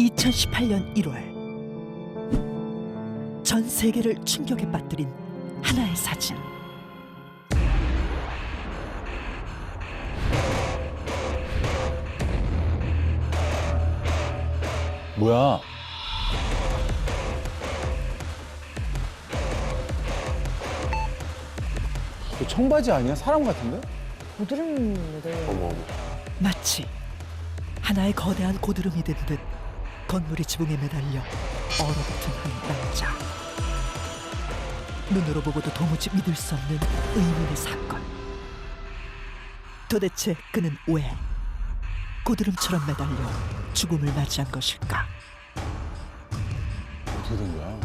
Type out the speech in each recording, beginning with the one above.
2018년 1월 전 세계를 충격에 빠뜨린 하나의 사진. 뭐야? 이거 청바지 아니야? 사람 같은데? 고드름 매달려. 마치 하나의 거대한 고드름이 된 듯 건물의 지붕에 매달려 얼어붙은 한 남자. 눈으로 보고도 도무지 믿을 수 없는 의문의 사건. 도대체 그는 왜 고드름처럼 매달려 죽음을 맞이한 것일까? 어떻게 된 거야?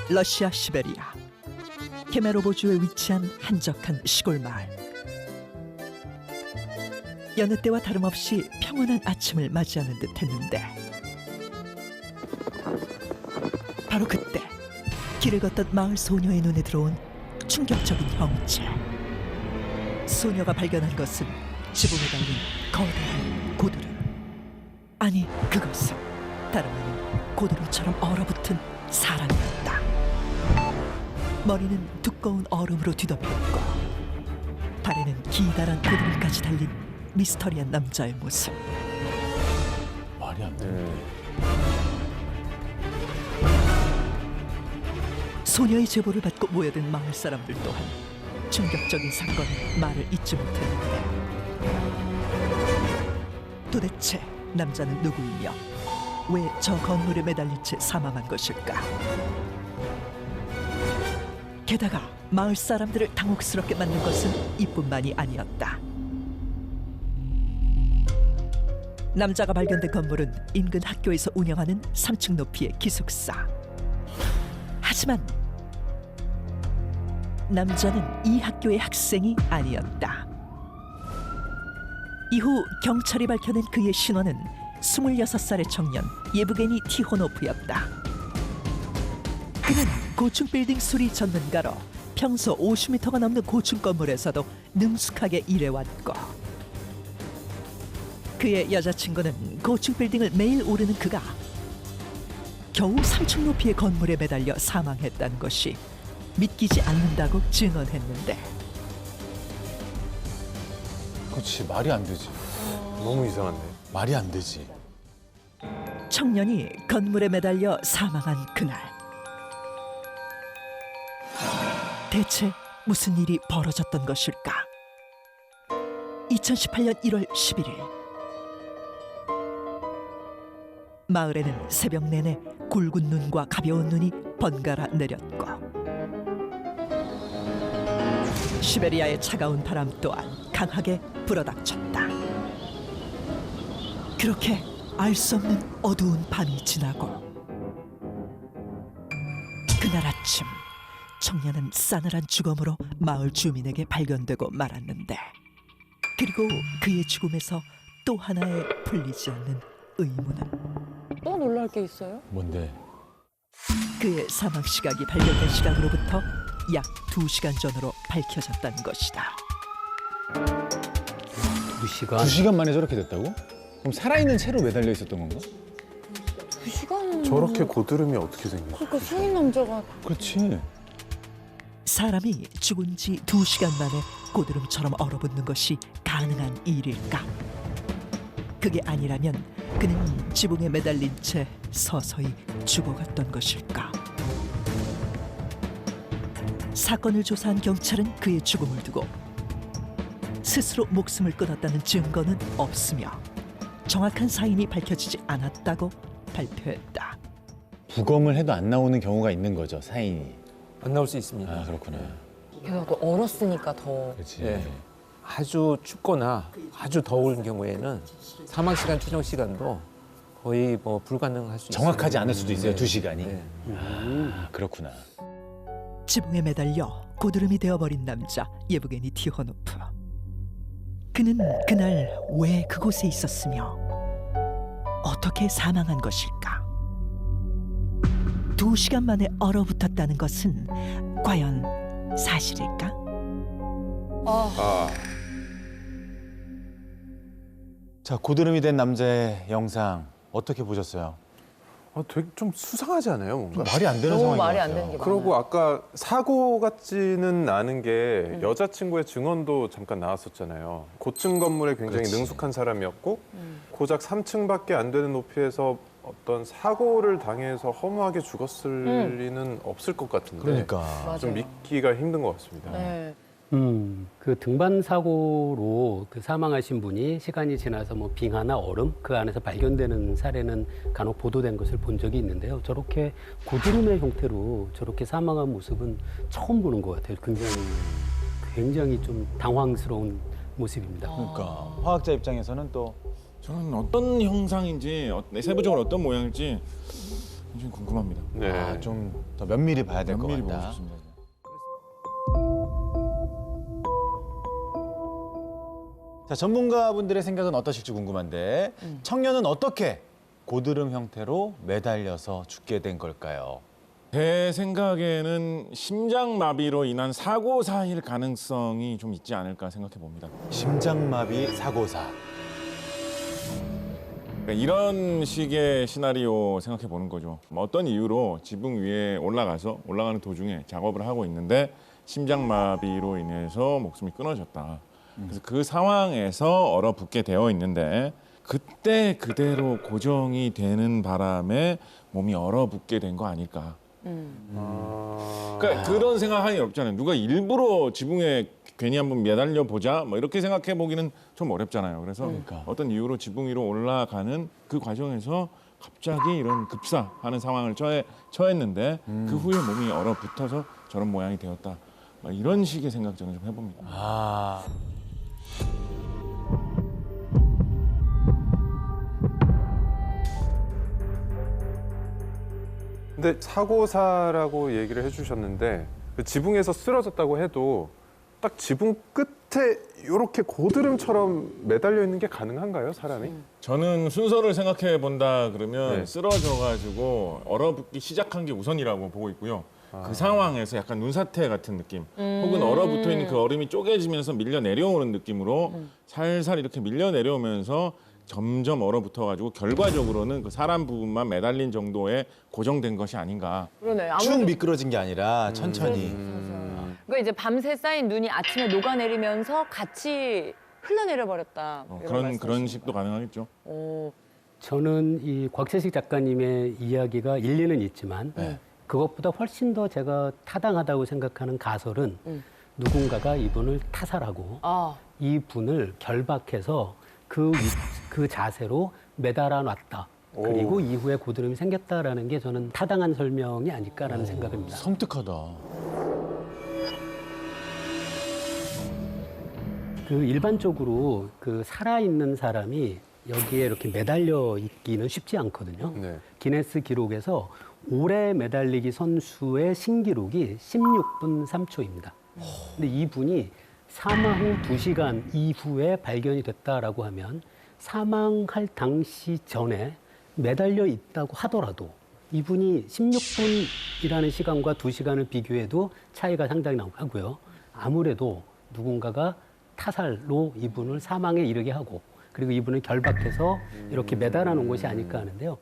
러시아 시베리아 케메로보주에 위치한 한적한 시골 마을. 여느 때와 다름없이 평온한 아침을 맞이하는 듯했는데 바로 그때 길을 걷던 마을 소녀의 눈에 들어온 충격적인 형체. 소녀가 발견한 것은 지붕에 달린 거대한 고드름. 아니, 그것은 다름 아닌 고드름처럼 얼어붙은 사람이었다. 머리는 두꺼운 얼음으로 뒤덮여있고 발에는 기다란 고드름까지 달린 미스터리한 남자의 모습. 말이 안 돼. 소녀의 제보를 받고 모여든 마을 사람들 또한 충격적인 사건에 말을 잇지 못했는데 도대체 남자는 누구이며 왜 저 건물에 매달린 채 사망한 것일까? 게다가 마을 사람들을 당혹스럽게 만든 것은 이뿐만이 아니었다. 남자가 발견된 건물은 인근 학교에서 운영하는 3층 높이의 기숙사. 하지만 남자는 이 학교의 학생이 아니었다. 이후 경찰이 밝혀낸 그의 신원은 26살의 청년 예브게니 티호노프였다. 그는 고층 빌딩 수리 전문가로 평소 50m가 넘는 고층 건물에서도 능숙하게 일해왔고 그의 여자친구는 고층 빌딩을 매일 오르는 그가 겨우 3층 높이의 건물에 매달려 사망했다는 것이 믿기지 않는다고 증언했는데 그렇지, 말이 안 되지. 너무 이상한데. 말이 안 되지. 청년이 건물에 매달려 사망한 그날 대체 무슨 일이 벌어졌던 것일까? 2018년 1월 11일 마을에는 새벽 내내 굵은 눈과 가벼운 눈이 번갈아 내렸고 시베리아의 차가운 바람 또한 강하게 불어닥쳤다. 그렇게 알 수 없는 어두운 밤이 지나고 그날 아침 청년은 싸늘한 죽음으로 마을 주민에게 발견되고 말았는데 그리고 그의 죽음에서 또 하나의 풀리지 않는 의문은 또 놀랄 게 있어요? 뭔데? 그의 사망 시각이 발견된 시각으로부터 약 2시간 전으로 밝혀졌다는 것이다. 2시간? 2시간 만에 저렇게 됐다고? 그럼 살아있는 채로 매달려 있었던 건가? 2시간. 저렇게 고드름이 어떻게 생겨? 그러니까 성인 남자가 그렇지. 사람이 죽은 지 2시간 만에 고드름처럼 얼어붙는 것이 가능한 일일까? 그게 아니라면 그는 지붕에 매달린 채 서서히 죽어갔던 것일까? 사건을 조사한 경찰은 그의 죽음을 두고 스스로 목숨을 끊었다는 증거는 없으며 정확한 사인이 밝혀지지 않았다고 발표했다. 부검을 해도 안 나오는 경우가 있는 거죠, 사인이. 안 나올 수 있습니다. 아, 그렇구나. 게다가 또 얼었으니까 더. 그렇지. 예. 아주 춥거나 아주 더운 경우에는 사망 시간, 추정 시간도 거의 뭐 불가능할 수 있어요. 정확하지 않을 수도 있어요, 네. 2시간이. 네. 아, 그렇구나. 지붕에 매달려 고드름이 되어버린 남자 예브게니 티호노프. 그는 그날 왜 그곳에 있었으며 어떻게 사망한 것일까? 2시간 만에 얼어붙었다는 것은 과연 사실일까? 아, 자, 고드름이 된 남자의 영상 어떻게 보셨어요? 되게 좀 수상하지 않아요, 뭔가? 말이 안 되는 너무 상황인 것 말이 안 같아요. 되는 게 그러고 많아요. 아까 사고 같지는 않은 게 여자친구의 증언도 잠깐 나왔었잖아요. 고층 건물에 굉장히 그렇지. 능숙한 사람이었고 고작 3층밖에 안 되는 높이에서 어떤 사고를 당해서 허무하게 죽었을 리는 없을 것 같은데 그러니까. 맞아요. 좀 믿기가 힘든 것 같습니다. 네. 그 등반 사고로 그 사망하신 분이 시간이 지나서 뭐 빙하나 얼음 그 안에서 발견되는 사례는 간혹 보도된 것을 본 적이 있는데요. 저렇게 고드름의 형태로 저렇게 사망한 모습은 처음 보는 것 같아요. 굉장히 좀 당황스러운 모습입니다. 그러니까 화학자 입장에서는 또 저는 어떤 형상인지 세부적으로 어떤 모양일지 굉장히 궁금합니다. 네. 좀 더 면밀히 봐야 될 것 면밀히 보고 같다. 싶습니다. 자, 전문가분들의 생각은 어떠실지 궁금한데 청년은 어떻게 고드름 형태로 매달려서 죽게 된 걸까요? 제 생각에는 심장마비로 인한 사고사일 가능성이 좀 있지 않을까 생각해 봅니다. 심장마비 사고사. 그러니까 이런 식의 시나리오 생각해 보는 거죠. 어떤 이유로 지붕 위에 올라가는 도중에 작업을 하고 있는데 심장마비로 인해서 목숨이 끊어졌다. 그래서 그 상황에서 얼어붙게 되어 있는데 그때 그대로 고정이 되는 바람에 몸이 얼어붙게 된 거 아닐까. 그러니까 그런 생각하기 어렵잖아요. 누가 일부러 지붕에 괜히 한번 매달려 보자 뭐 이렇게 생각해 보기는 좀 어렵잖아요. 그래서 어떤 이유로 지붕 위로 올라가는 그 과정에서 갑자기 이런 급사하는 상황을 처했는데 그 후에 몸이 얼어붙어서 저런 모양이 되었다. 막 이런 식의 생각 저는 좀 해봅니다. 아. 근데 사고사라고 얘기를 해주셨는데 그 지붕에서 쓰러졌다고 해도 딱 지붕 끝에 이렇게 고드름처럼 매달려 있는 게 가능한가요, 사람이? 저는 순서를 생각해 본다 그러면 네. 쓰러져가지고 얼어붙기 시작한 게 우선이라고 보고 있고요. 그 상황에서 약간 눈사태 같은 느낌 혹은 얼어붙어 있는 그 얼음이 쪼개지면서 밀려 내려오는 느낌으로 살살 이렇게 밀려 내려오면서 점점 얼어붙어가지고 결과적으로는 그 사람 부분만 매달린 정도에 고정된 것이 아닌가. 그러네. 쭉 미끄러진 게 아니라 천천히. 그러니까 이제 밤새 쌓인 눈이 아침에 녹아내리면서 같이 흘러내려 버렸다. 그런 식도 가능하겠죠. 저는 이 곽재식 작가님의 이야기가 일리는 있지만 그것보다 훨씬 더 제가 타당하다고 생각하는 가설은 누군가가 이분을 타살하고 이분을 결박해서 그 자세로 매달아 놨다. 그리고 이후에 고드름이 생겼다라는 게 저는 타당한 설명이 아닐까라는 생각입니다. 섬뜩하다. 그 일반적으로 그 살아있는 사람이 여기에 이렇게 매달려 있기는 쉽지 않거든요. 네. 기네스 기록에서 오래 매달리기 선수의 신기록이 16분 3초입니다. 근데 이분이 사망 후 2시간 이후에 발견이 됐다라고 하면 사망할 당시 전에 매달려 있다고 하더라도 이분이 16분이라는 시간과 2시간을 비교해도 차이가 상당히 나고요. 아무래도 누군가가 타살로 이분을 사망에 이르게 하고 그리고 이분을 결박해서 이렇게 매달아 놓은 것이 아닐까 하는데요.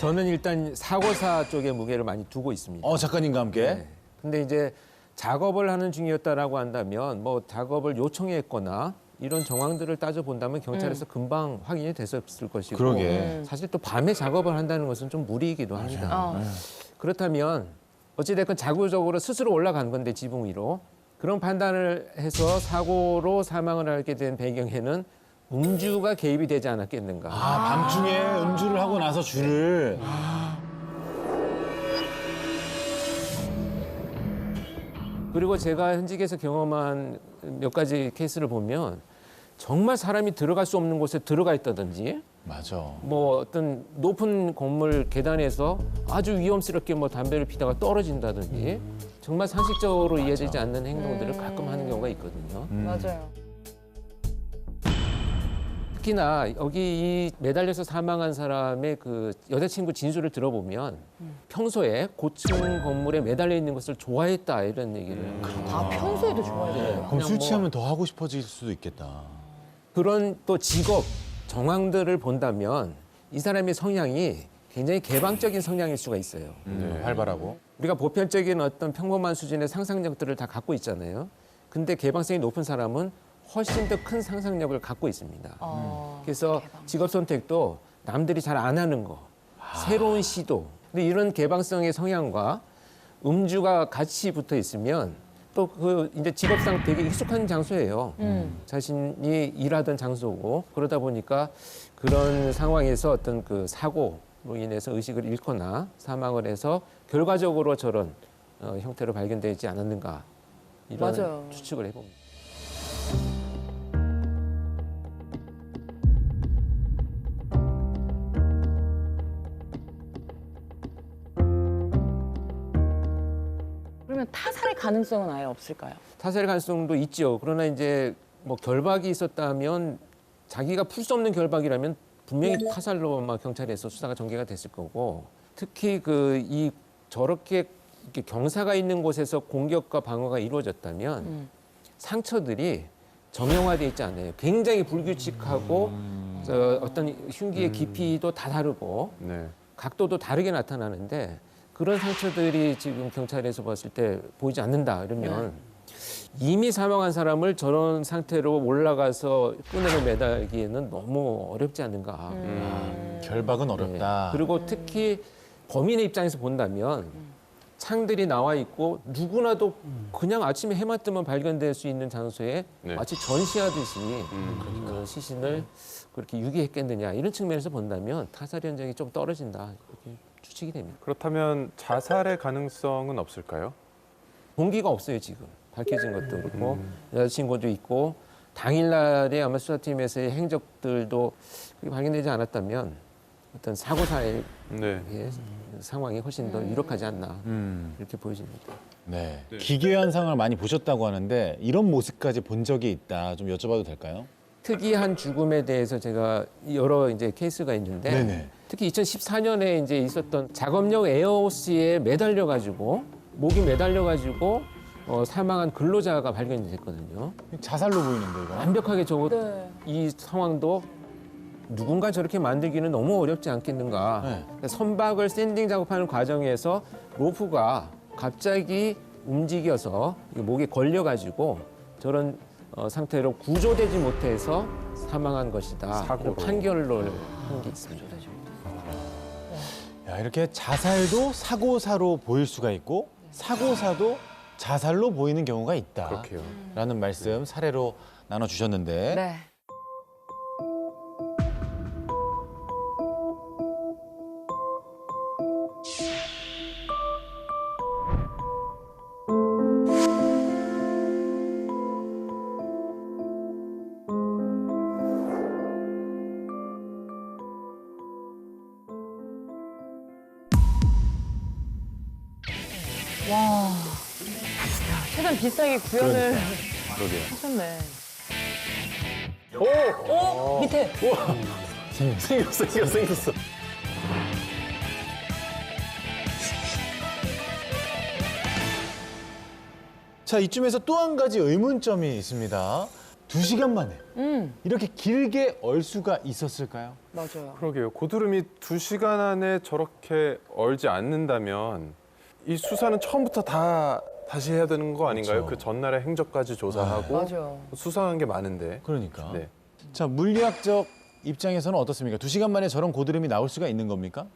저는 일단 사고사 쪽에 무게를 많이 두고 있습니다. 작가님과 함께. 네. 근데 이제 작업을 하는 중이었다라고 한다면 뭐 작업을 요청했거나 이런 정황들을 따져본다면 경찰에서 금방 확인이 됐었을 것이고 그러게. 사실 또 밤에 작업을 한다는 것은 좀 무리이기도 합니다. 그렇다면 어찌됐건 자구적으로 스스로 올라간 건데 지붕 위로 그런 판단을 해서 사고로 사망을 하게 된 배경에는 음주가 개입이 되지 않았겠는가. 밤중에 음주를 하고 나서 줄을. 그리고 제가 현직에서 경험한 몇 가지 케이스를 보면 정말 사람이 들어갈 수 없는 곳에 들어가 있다든지 맞아. 뭐 어떤 높은 건물 계단에서 아주 위험스럽게 뭐 담배를 피다가 떨어진다든지 정말 상식적으로 이해되지 않는 행동들을 가끔 하는 경우가 있거든요. 맞아요. 특히나 여기 이 매달려서 사망한 사람의 그 여자친구 진술을 들어보면 평소에 고층 건물에 매달려 있는 것을 좋아했다 이런 얘기를 아, 평소에도 좋아해요. 그럼 그냥 술 뭐- 취하면 더 하고 싶어질 수도 있겠다. 그런 또 직업 정황들을 본다면 이 사람의 성향이 굉장히 개방적인 성향일 수가 있어요. 활발하고. 우리가 보편적인 어떤 평범한 수준의 상상력들을 다 갖고 있잖아요. 근데 개방성이 높은 사람은 훨씬 더 큰 상상력을 갖고 있습니다. 그래서 직업 선택도 남들이 잘 안 하는 거, 새로운 시도. 근데 이런 개방성의 성향과 음주가 같이 붙어 있으면 또 그 이제 직업상 되게 익숙한 장소예요. 자신이 일하던 장소고 그러다 보니까 그런 상황에서 어떤 그 사고로 인해서 의식을 잃거나 사망을 해서 결과적으로 저런 형태로 발견되지 않았는가 이런 맞아요. 추측을 해봅니다. 그러면 타살의 가능성은 아예 없을까요? 타살 가능성도 있죠. 그러나 이제 뭐 결박이 있었다면 자기가 풀 수 없는 결박이라면 분명히 타살로 막 경찰에서 수사가 전개가 됐을 거고 특히 그 이 저렇게 이렇게 경사가 있는 곳에서 공격과 방어가 이루어졌다면 상처들이 정형화돼 있지 않아요. 굉장히 불규칙하고 어떤 흉기의 깊이도 다 다르고 네. 각도도 다르게 나타나는데 그런 상처들이 지금 경찰에서 봤을 때 보이지 않는다 이러면 이미 사망한 사람을 저런 상태로 올라가서 끈으로 매달기에는 너무 어렵지 않는가. 결박은 어렵다. 네. 그리고 특히 범인의 입장에서 본다면 창들이 나와 있고 누구나도 그냥 아침에 해만 뜨면 발견될 수 있는 장소에 네. 마치 전시하듯이 그 시신을 그렇게 유기했겠느냐 이런 측면에서 본다면 타살 현장이 좀 떨어진다 이렇게 추측이 됩니다. 그렇다면 자살의 가능성은 없을까요? 동기가 없어요 지금 밝혀진 것도 그렇고 여자친구도 있고 당일날에 아마 수사팀에서의 행적들도 그게 발견되지 않았다면 어떤 사고사의 네. 상황이 훨씬 더 유력하지 않나 이렇게 보여집니다. 네. 기괴한 상황을 많이 보셨다고 하는데 이런 모습까지 본 적이 있다. 좀 여쭤봐도 될까요? 특이한 죽음에 대해서 제가 여러 이제 케이스가 있는데 네네. 특히 2014년에 이제 있었던 작업용 에어호스에 매달려 가지고 목이 매달려 가지고 사망한 근로자가 발견이 됐거든요. 자살로 보이는데 이거. 완벽하게 이 상황도 누군가 저렇게 만들기는 너무 어렵지 않겠는가. 네. 선박을 샌딩 작업하는 과정에서 로프가 갑자기 움직여서 목에 걸려가지고 저런 상태로 구조되지 못해서 사망한 것이다. 사고로. 판결을 한 게 있습니다. 야, 이렇게 자살도 사고사로 보일 수가 있고 사고사도 자살로 보이는 경우가 있다. 그렇게요. 라는 말씀 사례로 나눠주셨는데 네. 와. 야, 최대한 비싸게 구현을 그러게요. 하셨네. 오! 밑에! 생겼어. 자, 이쯤에서 또 한 가지 의문점이 있습니다. 2시간 만에 이렇게 길게 얼 수가 있었을까요? 맞아요. 그러게요. 고드름이 2시간 안에 저렇게 얼지 않는다면 이 수사는 처음부터 다시 해야 되는 거 아닌가요? 그렇죠. 그 전날의 행적까지 조사하고 맞아요. 수사한 게 많은데. 그러니까. 네. 자, 물리학적 입장에서는 어떻습니까? 2시간 만에 저런 고드름이 나올 수가 있는 겁니까?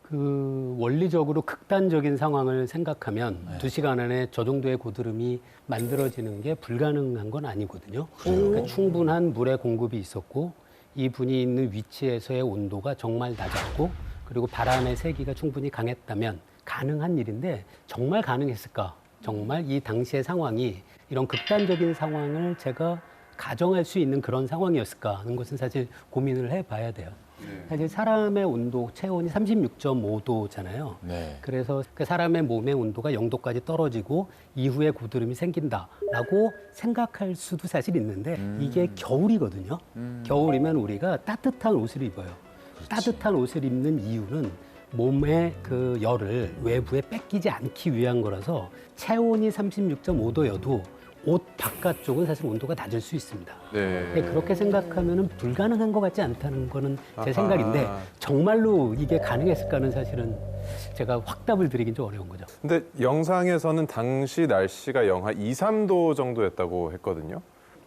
그 원리적으로 극단적인 상황을 생각하면 2시간 안에 저 정도의 고드름이 만들어지는 게 불가능한 건 아니거든요. 그러니까 충분한 물의 공급이 있었고 이 분이 있는 위치에서의 온도가 정말 낮았고 그리고 바람의 세기가 충분히 강했다면 가능한 일인데 정말 가능했을까? 정말 이 당시의 상황이 이런 극단적인 상황을 제가 가정할 수 있는 그런 상황이었을까 하는 것은 사실 고민을 해봐야 돼요. 사실 사람의 온도, 체온이 36.5도잖아요. 네. 그래서 그 사람의 몸의 온도가 0도까지 떨어지고 이후에 고드름이 생긴다라고 생각할 수도 사실 있는데 이게 겨울이거든요. 겨울이면 우리가 따뜻한 옷을 입어요. 따뜻한 옷을 입는 이유는 몸의 그 열을 외부에 뺏기지 않기 위한 거라서 체온이 36.5도여도 옷 바깥쪽은 사실 온도가 낮을 수 있습니다. 네. 그렇게 생각하면 불가능한 것 같지 않다는 거는 제 아하. 생각인데 정말로 이게 가능했을까는 사실은 제가 확답을 드리긴 좀 어려운 거죠. 근데 영상에서는 당시 날씨가 영하 2, 3도 정도였다고 했거든요.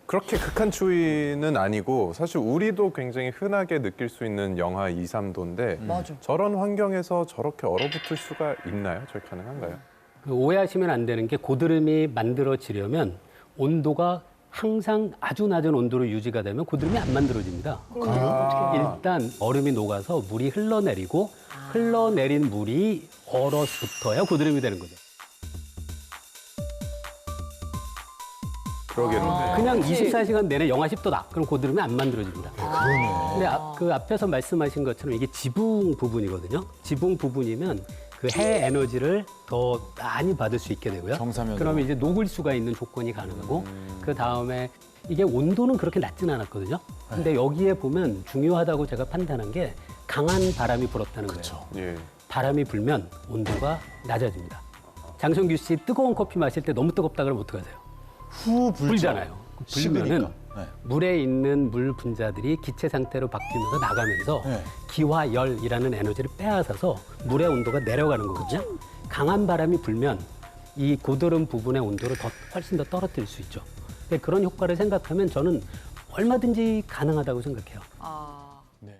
그렇게 극한 추위는 아니고 사실 우리도 굉장히 흔하게 느낄 수 있는 영하 2, 3도인데 맞아. 저런 환경에서 저렇게 얼어붙을 수가 있나요? 저게 가능한가요? 오해하시면 안 되는 게 고드름이 만들어지려면 온도가 항상 아주 낮은 온도로 유지가 되면 고드름이 안 만들어집니다. 일단 얼음이 녹아서 물이 흘러내리고 흘러내린 물이 얼어붙어야 고드름이 되는 거죠. 그러겠는데. 그냥 그치. 24시간 내내 영하 10도다. 그럼 고드름이 안 만들어집니다. 근데 그 앞에서 말씀하신 것처럼 이게 지붕 부분이거든요. 지붕 부분이면 그 해 에너지를 더 많이 받을 수 있게 되고요. 정사면으로. 그러면 이제 녹을 수가 있는 조건이 가능하고 그 다음에 이게 온도는 그렇게 낮진 않았거든요. 근데 여기에 보면 중요하다고 제가 판단한 게 강한 바람이 불었다는 거예요. 예. 바람이 불면 온도가 낮아집니다. 장성규 씨 뜨거운 커피 마실 때 너무 뜨겁다 그러면 어떡하세요? 후 불죠. 불잖아요. 불면은 식으니까. 네. 물에 있는 물 분자들이 기체 상태로 바뀌면서 나가면서 네. 기화열이라는 에너지를 빼앗아서 물의 온도가 내려가는 거거든요. 강한 바람이 불면 이 고드름 부분의 온도를 훨씬 더 떨어뜨릴 수 있죠. 근데 그런 효과를 생각하면 저는 얼마든지 가능하다고 생각해요. 아.